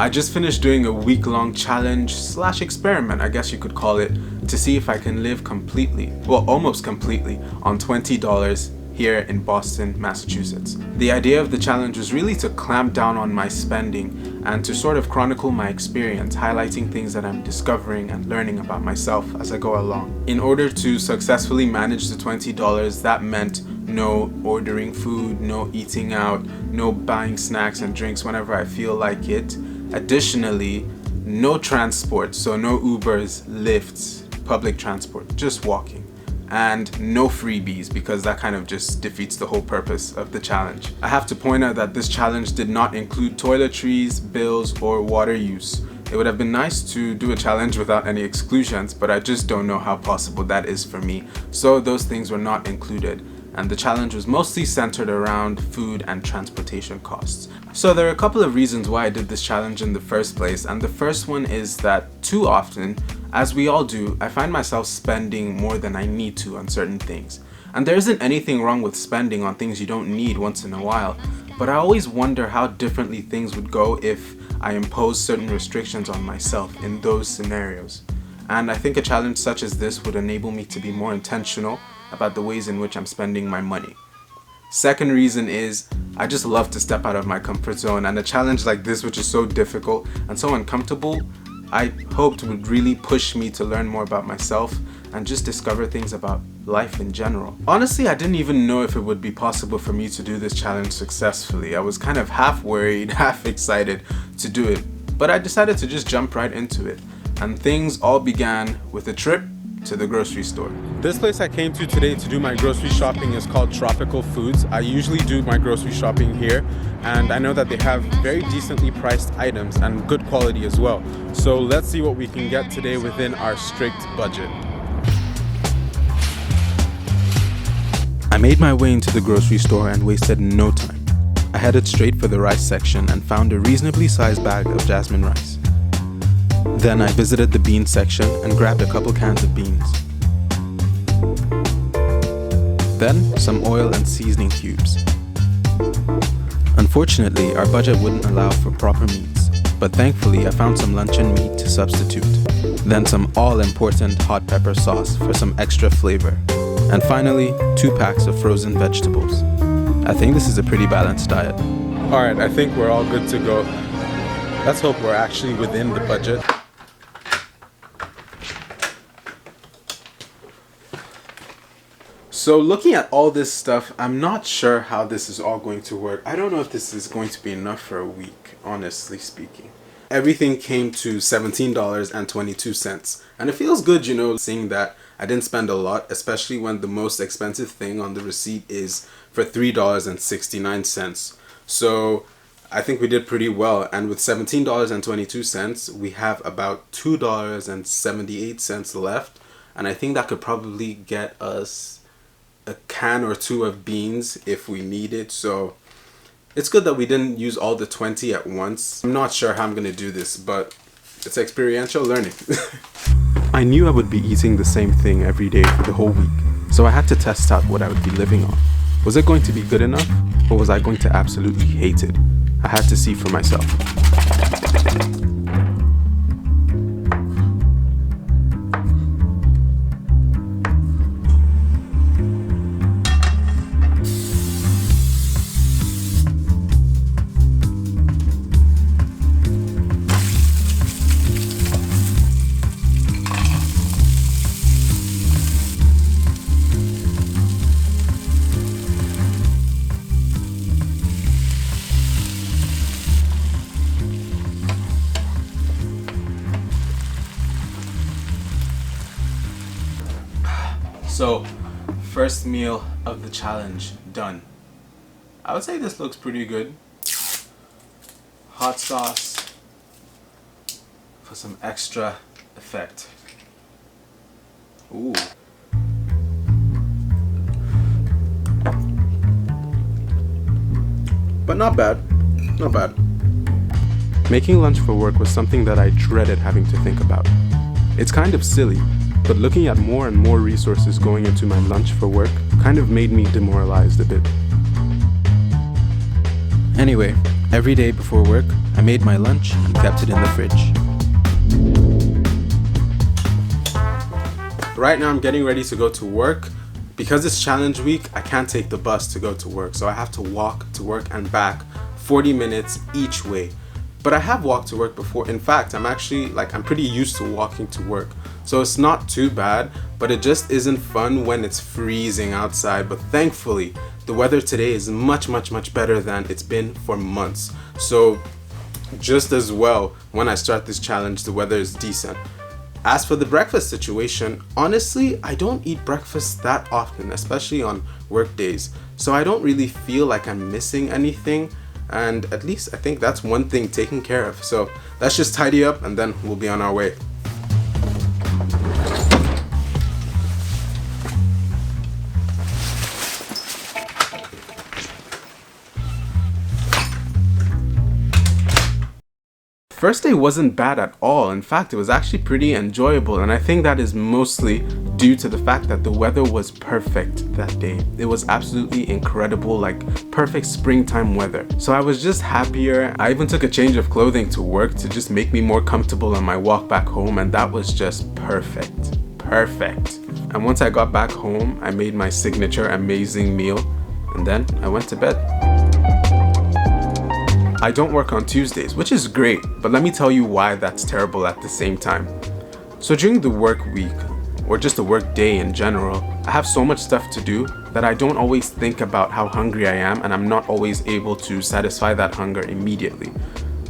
I just finished doing a week-long challenge / experiment, I guess you could call it, to see if I can live completely, well almost completely, on $20 here in Boston, Massachusetts. The idea of the challenge was really to clamp down on my spending and to sort of chronicle my experience, highlighting things that I'm discovering and learning about myself as I go along. In order to successfully manage the $20, that meant no ordering food, no eating out, no buying snacks and drinks whenever I feel like it. Additionally, no transport, so no Ubers, Lyfts, public transport, just walking. And no freebies, because that kind of just defeats the whole purpose of the challenge. I have to point out that this challenge did not include toiletries, bills, or water use. It would have been nice to do a challenge without any exclusions, but I just don't know how possible that is for me. So those things were not included. And the challenge was mostly centered around food and transportation costs. So there are a couple of reasons why I did this challenge in the first place, and the first one is that too often, as we all do, I find myself spending more than I need to on certain things. And there isn't anything wrong with spending on things you don't need once in a while, but I always wonder how differently things would go if I impose certain restrictions on myself in those scenarios. And I think a challenge such as this would enable me to be more intentional about the ways in which I'm spending my money. Second reason is I just love to step out of my comfort zone, and a challenge like this, which is so difficult and so uncomfortable, I hoped would really push me to learn more about myself and just discover things about life in general. Honestly, I didn't even know if it would be possible for me to do this challenge successfully. I was kind of half worried, half excited to do it, but I decided to just jump right into it. And things all began with a trip to the grocery store. This place I came to today to do my grocery shopping is called Tropical Foods. I usually do my grocery shopping here, and I know that they have very decently priced items and good quality as well. So let's see what we can get today within our strict budget. I made my way into the grocery store and wasted no time. I headed straight for the rice section and found a reasonably sized bag of jasmine rice. Then I visited the bean section and grabbed a couple cans of beans. Then some oil and seasoning cubes. Unfortunately, our budget wouldn't allow for proper meats, but thankfully I found some luncheon meat to substitute. Then some all-important hot pepper sauce for some extra flavor. And finally, 2 packs of frozen vegetables. I think this is a pretty balanced diet. Alright, I think we're all good to go. Let's hope we're actually within the budget. So looking at all this stuff, I'm not sure how this is all going to work. I don't know if this is going to be enough for a week, honestly speaking. Everything came to $17.22. And it feels good, you know, seeing that I didn't spend a lot, especially when the most expensive thing on the receipt is for $3.69. So I think we did pretty well. And with $17.22, we have about $2.78 left. And I think that could probably get us a can or 2 of beans if we need it. So it's good that we didn't use all the 20 at once. I'm not sure how I'm gonna do this, but it's experiential learning. I knew I would be eating the same thing every day for the whole week, so I had to test out what I would be living on. Was it going to be good enough, or was I going to absolutely hate it? I had to see for myself. So, first meal of the challenge done. I would say this looks pretty good. Hot sauce for some extra effect. Ooh. But not bad. Not bad. Making lunch for work was something that I dreaded having to think about. It's kind of silly, but looking at more and more resources going into my lunch for work kind of made me demoralized a bit. Anyway, Every day before work, I made my lunch and kept it in the fridge. Right now I'm getting ready to go to work. Because it's challenge week, I can't take the bus to go to work, so I have to walk to work and back 40 minutes each way. But I have walked to work before. In fact, I'm pretty used to walking to work. So it's not too bad, but it just isn't fun when it's freezing outside. But thankfully, the weather today is much better than it's been for months. So just as well, when I start this challenge, the weather is decent. As for the breakfast situation, honestly, I don't eat breakfast that often, especially on work days. So I don't really feel like I'm missing anything. And at least I think that's one thing taken care of. So let's just tidy up and then we'll be on our way. First day wasn't bad at all. In fact, it was actually pretty enjoyable, and I think that is mostly due to the fact that the weather was perfect that day. It was absolutely incredible, like perfect springtime weather. So I was just happier. I even took a change of clothing to work to just make me more comfortable on my walk back home, and that was just perfect. And once I got back home, I made my signature amazing meal, and then I went to bed. I don't work on Tuesdays, which is great, but let me tell you why that's terrible at the same time. So during the work week, or just the work day in general, I have so much stuff to do that I don't always think about how hungry I am, and I'm not always able to satisfy that hunger immediately.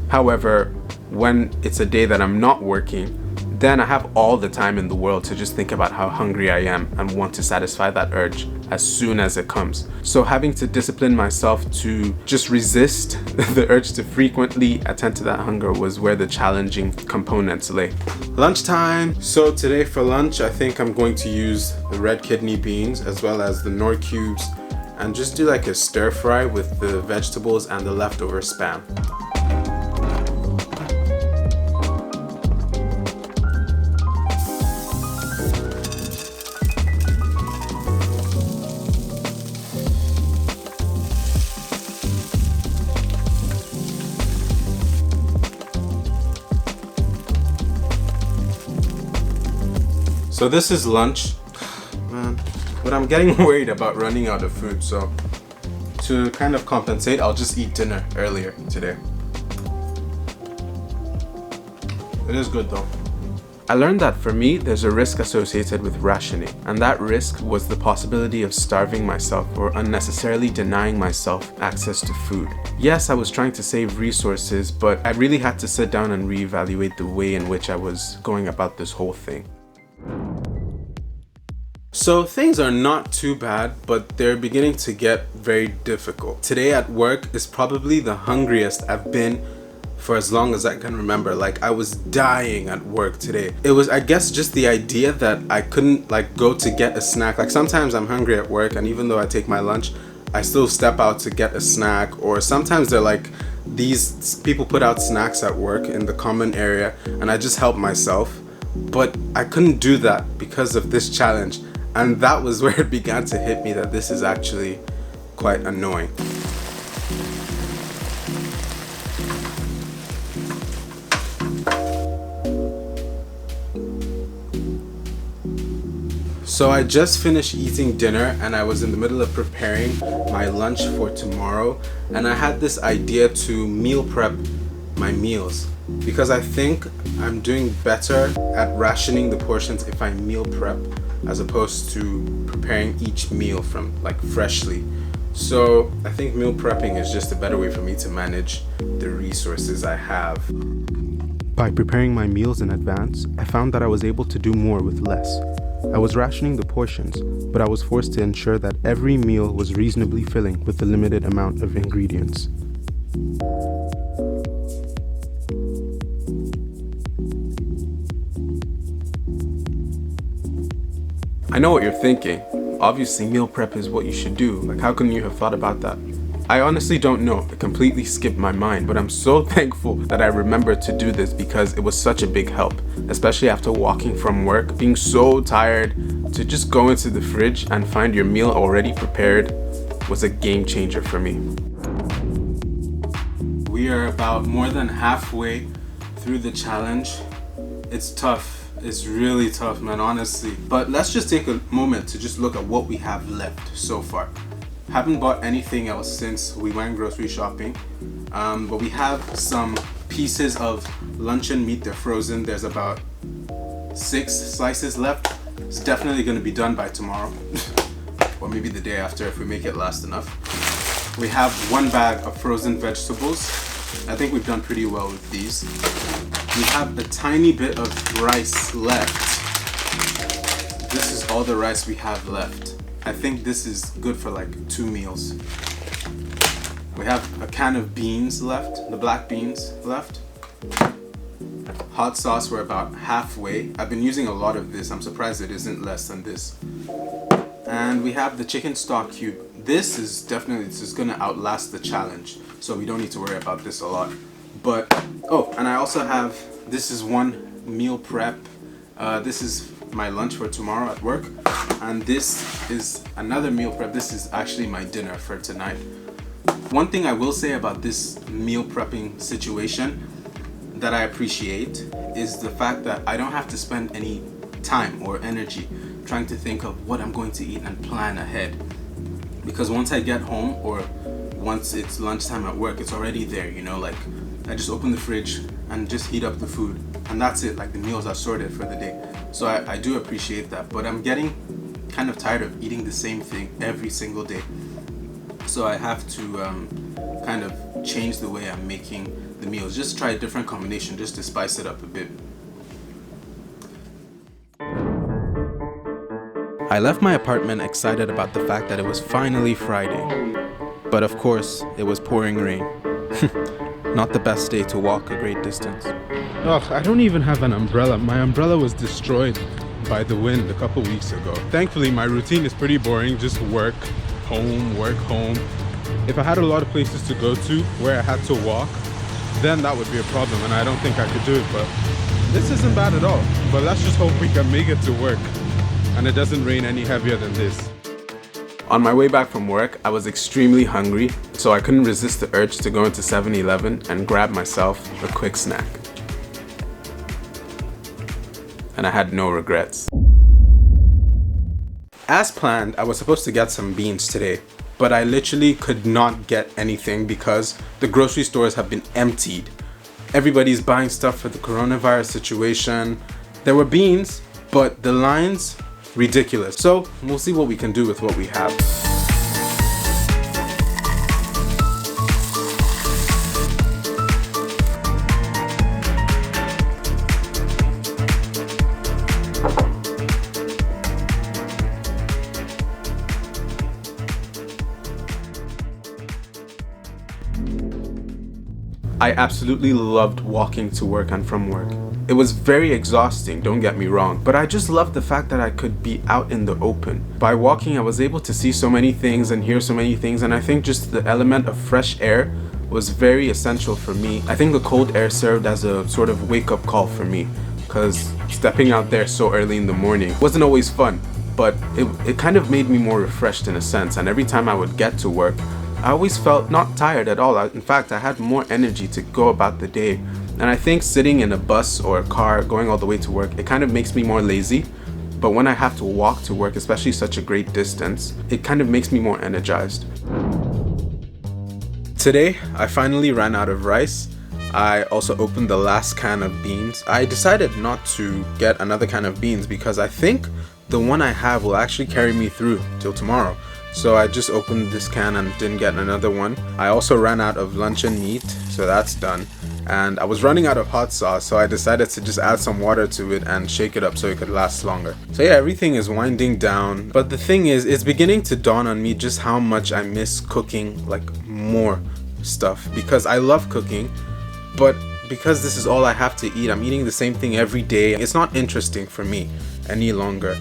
However, when it's a day that I'm not working, then I have all the time in the world to just think about how hungry I am and want to satisfy that urge as soon as it comes. So having to discipline myself to just resist the urge to frequently attend to that hunger was where the challenging components lay. Lunchtime. So today for lunch, I think I'm going to use the red kidney beans as well as the Knorr cubes and just do like a stir fry with the vegetables and the leftover spam. So this is lunch, man, but I'm getting worried about running out of food, so to kind of compensate, I'll just eat dinner earlier today. It is good though. I learned that for me, there's a risk associated with rationing, and that risk was the possibility of starving myself or unnecessarily denying myself access to food. Yes, I was trying to save resources, but I really had to sit down and reevaluate the way in which I was going about this whole thing. So things are not too bad, but they're beginning to get very difficult. Today at work is probably the hungriest I've been for as long as I can remember. Like, I was dying at work today. It was, I guess, just the idea that I couldn't go to get a snack. Like, sometimes I'm hungry at work, and even though I take my lunch, I still step out to get a snack. Or sometimes they're these people put out snacks at work in the common area, and I just help myself. But I couldn't do that because of this challenge. And that was where it began to hit me that this is actually quite annoying. So I just finished eating dinner and I was in the middle of preparing my lunch for tomorrow, and I had this idea to meal prep my meals because I think I'm doing better at rationing the portions if I meal prep as opposed to preparing each meal from freshly. So I think meal prepping is just a better way for me to manage the resources I have. By preparing my meals in advance, I found that I was able to do more with less. I was rationing the portions, but I was forced to ensure that every meal was reasonably filling with the limited amount of ingredients. I know what you're thinking. Obviously, meal prep is what you should do. How couldn't you have thought about that? I honestly don't know. It completely skipped my mind, but I'm so thankful that I remembered to do this because it was such a big help, especially after walking from work, being so tired. To just go into the fridge and find your meal already prepared was a game changer for me. We We are about more than halfway through the challenge. It's tough. It's really tough, man, honestly. But let's just take a moment to just look at what we have left so far. Haven't bought anything else since we went grocery shopping. But we have some pieces of luncheon meat. They're frozen. There's about 6 slices left. It's definitely going to be done by tomorrow. Or maybe the day after if we make it last enough. We have 1 bag of frozen vegetables. I think we've done pretty well with these. We have a tiny bit of rice left. This is all the rice we have left. I think this is good for like 2 meals. We have a can of beans left, the black beans left. Hot sauce, we're about halfway. I've been using a lot of this. I'm surprised it isn't less than this. And we have the chicken stock cube. This is gonna outlast the challenge, so we don't need to worry about this a lot. But, oh, and I also have, this is 1 meal prep. This is my lunch for tomorrow at work. And this is another meal prep. This is actually my dinner for tonight. One thing I will say about this meal prepping situation that I appreciate is the fact that I don't have to spend any time or energy trying to think of what I'm going to eat and plan ahead. Because once I get home or once it's lunchtime at work, it's already there, you know, like I just open the fridge and just heat up the food and that's it, like the meals are sorted for the day. So I do appreciate that, but I'm getting kind of tired of eating the same thing every single day. So I have to kind of change the way I'm making the meals. Just try a different combination just to spice it up a bit. I left my apartment excited about the fact that it was finally Friday. But of course, it was pouring rain. Not the best day to walk a great distance. Ugh, I don't even have an umbrella. My umbrella was destroyed by the wind a couple weeks ago. Thankfully, my routine is pretty boring. Just work, home, work, home. If I had a lot of places to go to where I had to walk, then that would be a problem and I don't think I could do it, but this isn't bad at all. But let's just hope we can make it to work and it doesn't rain any heavier than this. On my way back from work, I was extremely hungry, so I couldn't resist the urge to go into 7-Eleven and grab myself a quick snack. And I had no regrets. As planned, I was supposed to get some beans today, but I literally could not get anything because the grocery stores have been emptied. Everybody's buying stuff for the coronavirus situation. There were beans, but the lines, ridiculous. So we'll see what we can do with what we have. I absolutely loved walking to work and from work. It was very exhausting, don't get me wrong, but I just loved the fact that I could be out in the open. By walking, I was able to see so many things and hear so many things, and I think just the element of fresh air was very essential for me. I think the cold air served as a sort of wake-up call for me, because stepping out there so early in the morning wasn't always fun, but it kind of made me more refreshed in a sense, and every time I would get to work, I always felt not tired at all. In fact, I had more energy to go about the day. And I think sitting in a bus or a car going all the way to work, it kind of makes me more lazy. But when I have to walk to work, especially such a great distance, it kind of makes me more energized. Today, I finally ran out of rice. I also opened the last can of beans. I decided not to get another can of beans because I think the one I have will actually carry me through till tomorrow. So I just opened this can and didn't get another one. I also ran out of luncheon meat, so that's done. And I was running out of hot sauce, so I decided to just add some water to it and shake it up so it could last longer. So yeah, everything is winding down. But the thing is, it's beginning to dawn on me just how much I miss cooking like more stuff. Because I love cooking, but because this is all I have to eat, I'm eating the same thing every day. It's not interesting for me any longer.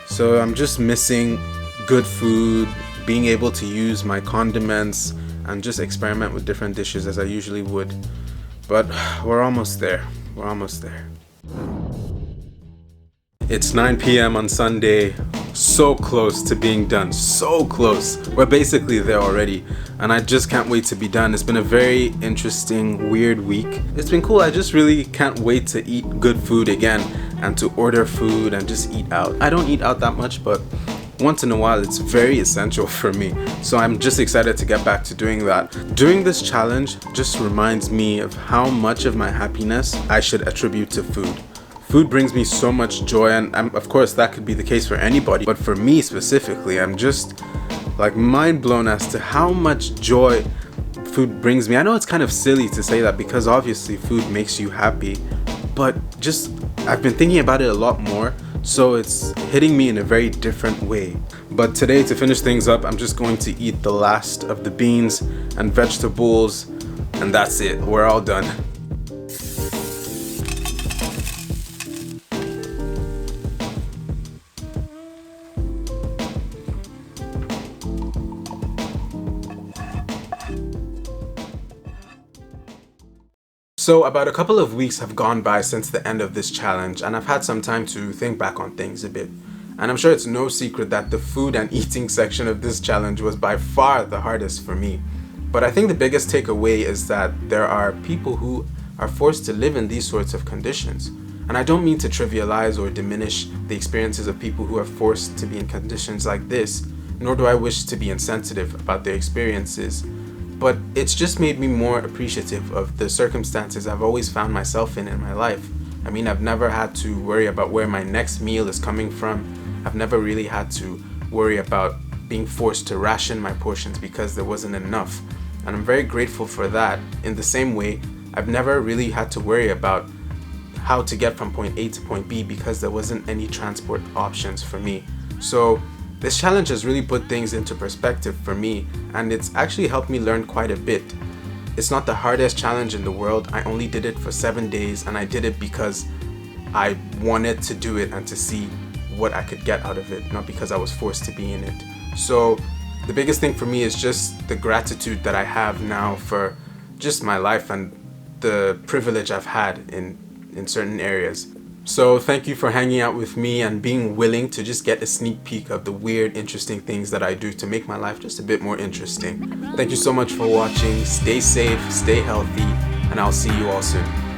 So I'm just missing good food, being able to use my condiments and just experiment with different dishes as I usually would. But we're almost there. We're almost there. It's 9 p.m. on Sunday, so close to being done, so close. We're basically there already, and I just can't wait to be done. It's been a very interesting, weird week. It's been cool. I just really can't wait to eat good food again and to order food and just eat out. I don't eat out that much, but once in a while it's very essential for me. So I'm just excited to get back to doing that. Doing this challenge just reminds me of how much of my happiness I should attribute to food. Food brings me so much joy, and of course that could be the case for anybody, but for me specifically, I'm just like mind blown as to how much joy food brings me. I know it's kind of silly to say that because obviously food makes you happy, but just I've been thinking about it a lot more, so it's hitting me in a very different way. But today, to finish things up, I'm just going to eat the last of the beans and vegetables, and that's it. We're all done. So about a couple of weeks have gone by since the end of this challenge, and I've had some time to think back on things a bit. And I'm sure it's no secret that the food and eating section of this challenge was by far the hardest for me. But I think the biggest takeaway is that there are people who are forced to live in these sorts of conditions. And I don't mean to trivialize or diminish the experiences of people who are forced to be in conditions like this, nor do I wish to be insensitive about their experiences. But it's just made me more appreciative of the circumstances I've always found myself in my life. I mean, I've never had to worry about where my next meal is coming from. I've never really had to worry about being forced to ration my portions because there wasn't enough. And I'm very grateful for that. In the same way, I've never really had to worry about how to get from point A to point B because there wasn't any transport options for me. So this challenge has really put things into perspective for me, and it's actually helped me learn quite a bit. It's not the hardest challenge in the world. I only did it for 7 days, and I did it because I wanted to do it and to see what I could get out of it, not because I was forced to be in it. So the biggest thing for me is just the gratitude that I have now for just my life and the privilege I've had in certain areas. So thank you for hanging out with me and being willing to just get a sneak peek of the weird, interesting things that I do to make my life just a bit more interesting. Thank you so much for watching. Stay safe, stay healthy, and I'll see you all soon.